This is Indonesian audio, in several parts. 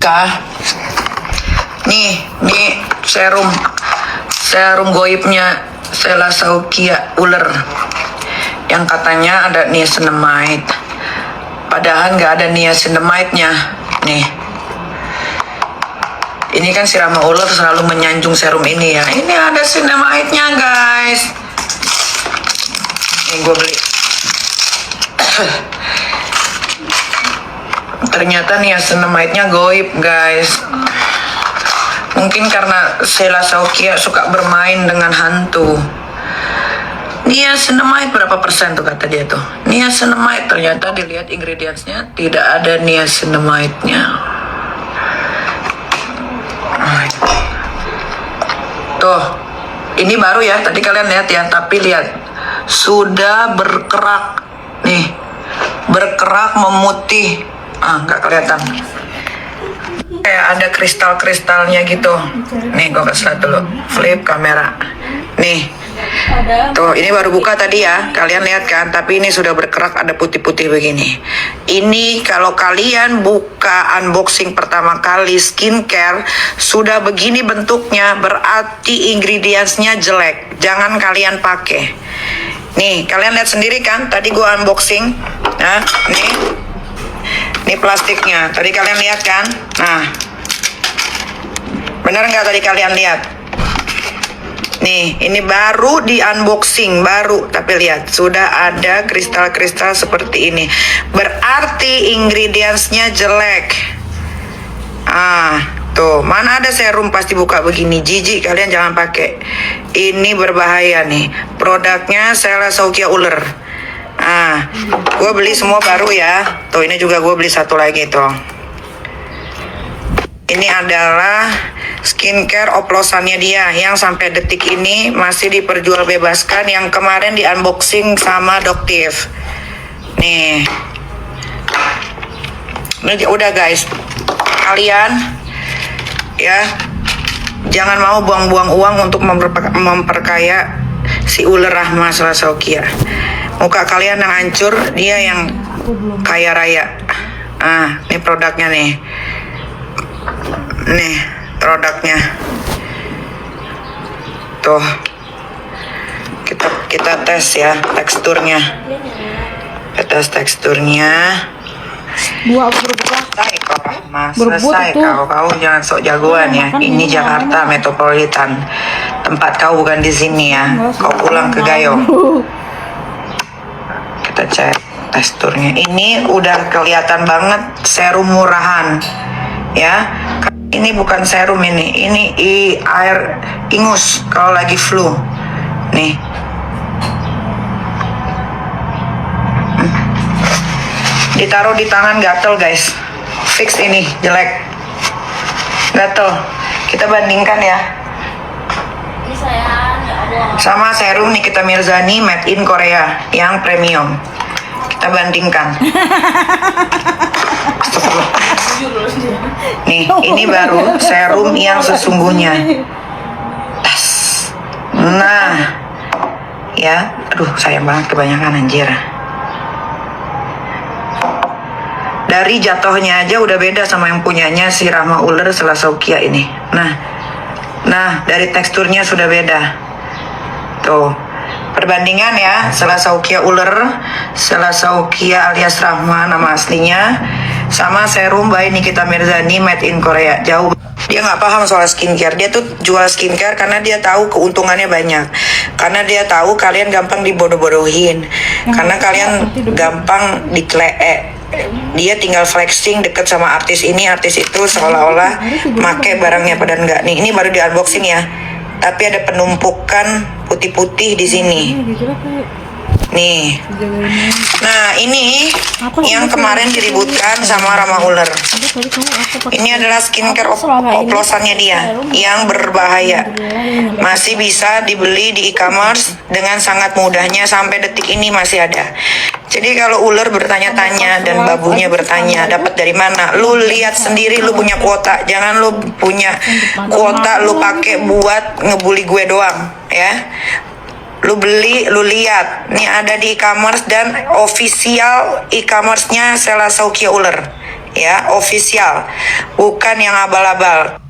Kak. Nih serum goibnya Selashaukia ular yang katanya ada niacinamide, padahal nggak ada niacinamide-nya. Nih, ini kan si Rama ular selalu menyanjung serum ini ya. Ini ada niacinamide-nya guys. Nih gue beli. Ternyata niacinamide-nya goib guys. Mungkin karena Selashaukia suka bermain dengan hantu. Niacinamide berapa persen tuh kata dia tuh? Niacinamide, ternyata dilihat ingredientsnya tidak ada niacinamide-nya. Tuh, ini baru ya, tadi kalian lihat ya, tapi lihat sudah berkerak nih, berkerak memutih. Nggak kelihatan. Kayak ada kristal-kristalnya gitu. Nih gue kasih lihat dulu, flip kamera. Nih, tuh ini baru buka tadi ya, kalian lihat kan? Tapi ini sudah berkerak, ada putih-putih begini. Ini kalau kalian buka unboxing pertama kali skincare sudah begini bentuknya, berarti ingredientsnya jelek. Jangan kalian pakai. Nih kalian lihat sendiri kan? Tadi gue unboxing. Nah, ini plastiknya, tadi kalian lihat kan? Nah, benar nggak tadi kalian lihat? Nih, ini baru di unboxing, baru. Tapi lihat, sudah ada kristal-kristal seperti ini. Berarti ingredientsnya jelek. Tuh, mana ada serum pasti buka begini. Jijik, kalian jangan pakai. Ini berbahaya nih. Produknya Selashaukia ular. Gue beli semua baru ya. Tuh ini juga gue beli satu lagi tuh. Ini adalah skincare oplosannya dia yang sampai detik ini masih diperjualbebaskan, yang kemarin di unboxing sama Doktif. Nih. Udah guys. Kalian ya jangan mau buang-buang uang untuk memperkaya si ular Rahma Selashaukia. Muka kalian yang hancur, dia yang kaya raya. Ini produknya nih. Nih, produknya. Tuh. Kita tes ya teksturnya. Kita tes teksturnya. Selesai kau Rahma, selesai kau jangan sok jagoan ya. Ini Jakarta Metropolitan. Tempat kau bukan di sini ya. Kau pulang ke Gayo. Kita cek teksturnya. Ini udah kelihatan banget serum murahan ya. Ini bukan serum, ini air ingus kalau lagi flu nih. Ditaruh di tangan gatel guys, fix ini jelek, gatel. Kita bandingkan ya sama serum Nikita Mirzani made in Korea yang premium. Kita bandingkan. Nih, ini baru serum yang sesungguhnya. Nah, ya, aduh sayang banget kebanyakan anjir. Dari jatuhnya aja udah beda sama yang punyanya si Rahma ular Selashaukia ini. Nah, dari teksturnya sudah beda. Tuh, perbandingan ya, Selashaukia ular, Selashaukia alias Rahma nama aslinya, sama serum by Nikita Mirzani made in Korea. Jauh. Dia nggak paham soal skincare. Dia tuh jual skincare karena dia tahu keuntungannya banyak. Karena dia tahu kalian gampang dibodoh-bodohin. Karena kalian gampang ditleek. Dia tinggal flexing deket sama artis ini, artis itu, seolah-olah make barangnya padahal enggak. Nih, ini baru di unboxing ya. Tapi ada penumpukan putih-putih di sini. Nih. Nah, ini yang kemarin diributkan sama Rama ular. Ini adalah skincare oplosannya dia yang berbahaya. Masih bisa dibeli di e-commerce dengan sangat mudahnya, sampai detik ini masih ada. Jadi kalau ular bertanya-tanya dan babunya bertanya dapat dari mana, lu lihat sendiri, lu punya kuota. Jangan lu punya kuota lu pakai buat ngebully gue doang ya. Lu beli, lu lihat. Nih ada di e-commerce dan official e-commerce-nya Selashaukia ular ya, official, bukan yang abal-abal,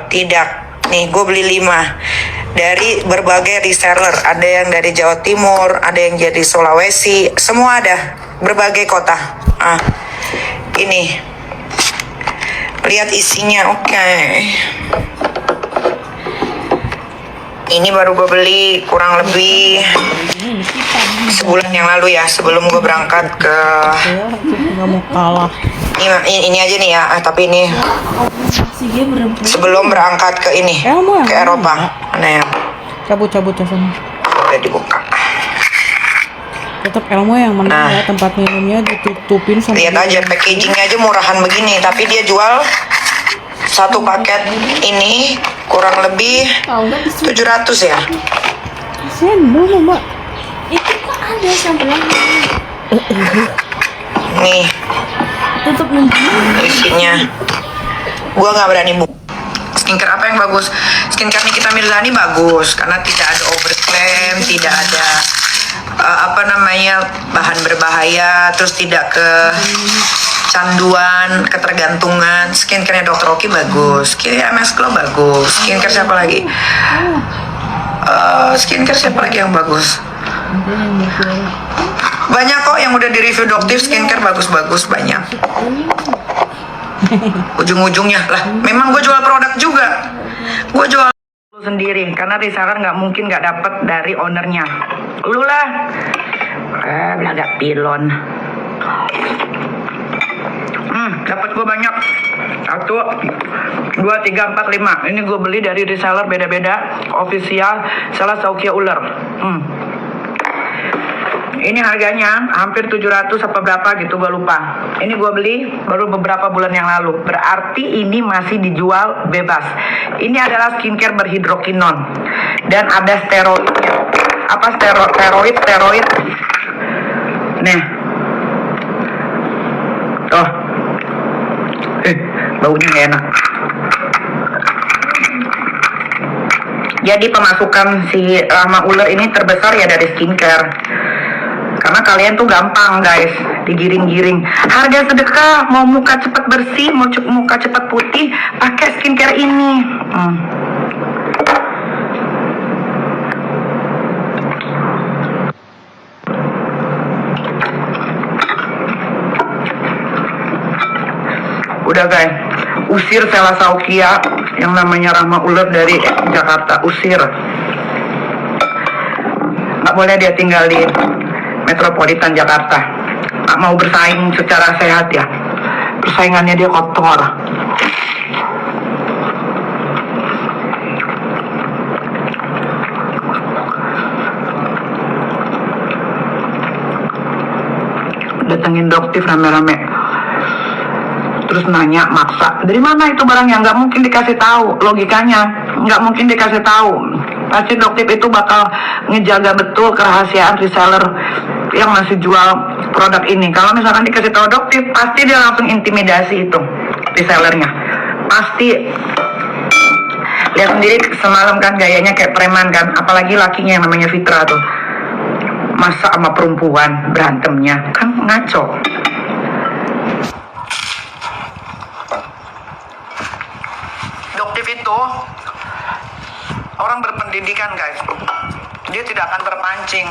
tidak. Nih, gue beli 5 dari berbagai reseller. Ada yang dari Jawa Timur, ada yang jadi Sulawesi, semua ada, berbagai kota. Ini, lihat isinya, oke. Ini baru gue beli kurang lebih sebulan yang lalu ya, sebelum gue berangkat ke. Nggak mau kalah. Ini aja nih ya, tapi ini sebelum berangkat ke ini, ke Eropa. Mana ya? Cabut sana. Udah dibuka. Tetap Elmo yang mana ya, tempat minumnya ditutupin sama. Lihat aja packagingnya aja murahan begini, tapi dia jual satu paket ini kurang lebih 700 ya. Kasian dulu mbak. Itu kok ada sambelan. Nih. Tutup isinya. Gua nggak berani skincare apa yang bagus. Skincare Nikita Mirzani bagus karena tidak ada overclaim, tidak ada bahan berbahaya, terus tidak kecanduan, ketergantungan. Skincare-nya Dr. Oki bagus, skincare MS Glow bagus. Skincare siapa lagi? Skincare siapa lagi yang bagus? Banyak kok yang udah di review Doktif, skincare bagus-bagus banyak. Ujung-ujungnya lah, memang gue jual produk juga. Gue jual sendiri karena reseller nggak mungkin nggak dapet dari ownernya. Lu lah, belagak pilon. Dapat gue banyak. 1, 2, 3, 4, 5. Ini gue beli dari reseller beda-beda. Official, salah Saukia Ular. Ini harganya hampir 700 apa berapa gitu, gue lupa. Ini gue beli baru beberapa bulan yang lalu. Berarti ini masih dijual bebas. Ini adalah skincare berhidrokinon dan ada steroidnya. Apa steroid? Nih. Tuh. Baunya gak enak. Jadi pemasukan si Rahma Uler ini terbesar ya dari skincare. Karena kalian tuh gampang guys, digiring-giring. Harga sedekah, mau muka cepat bersih, mau muka cepat putih, pakai skincare ini. Udah guys, usir Sela Saukia yang namanya Rahma Uler dari Jakarta, usir. Nggak boleh dia tinggal di Metropolitan Jakarta. Nggak mau bersaing secara sehat ya. Persaingannya dia kotor. Datengin Doktif rame-rame. Terus nanya, maksa. Dari mana itu barangnya? Nggak mungkin dikasih tahu. Logikanya nggak mungkin dikasih tahu. Pasti Doktif itu bakal ngejaga betul kerahasiaan reseller yang masih jual produk ini. Kalau misalkan dikasih tahu Doktif, pasti dia langsung intimidasi itu resellernya. Pasti. Lihat sendiri semalam kan gayanya kayak preman kan, apalagi lakinya yang namanya Fitra tuh. Masa sama perempuan berantemnya kan ngaco. Doktif itu orang berpendidikan guys. Dia tidak akan terpancing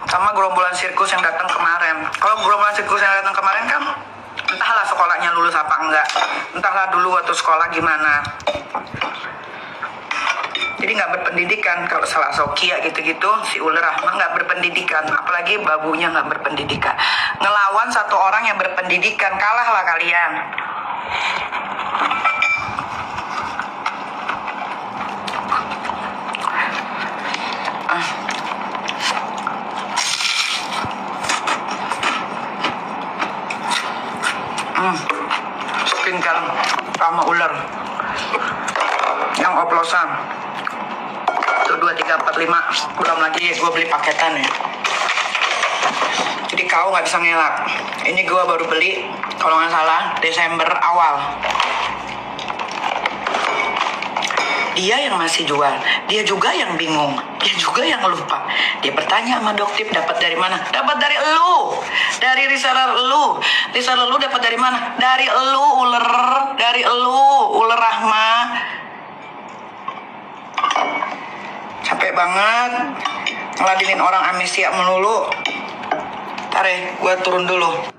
sama gerombolan sirkus yang datang kemarin. Kalau gerombolan sirkus yang datang kemarin kan entahlah sekolahnya lulus apa enggak, entahlah dulu waktu sekolah gimana. Jadi nggak berpendidikan. Kalau salah Saukia gitu-gitu, si Uler Rahma nggak berpendidikan, apalagi babunya nggak berpendidikan. Ngelawan satu orang yang berpendidikan, kalahlah kalian. Skincare Rahma Uler yang oplosan itu 2, 3, 4, 5. Belum lagi gue beli paketan ya, jadi kau nggak bisa ngelak. Ini gue baru beli kalau nggak salah Desember awal. Dia yang masih jual, dia juga yang bingung. Dia juga yang lupa. Dia bertanya sama Doktip, dapat dari mana? Dapat dari elu. Dari risalah elu. Risalah elu dapat dari mana? Dari elu, ular. Dari elu, ular Rahma. Capek banget ngeladenin orang amnesia melulu. Ntar ya, gue turun dulu.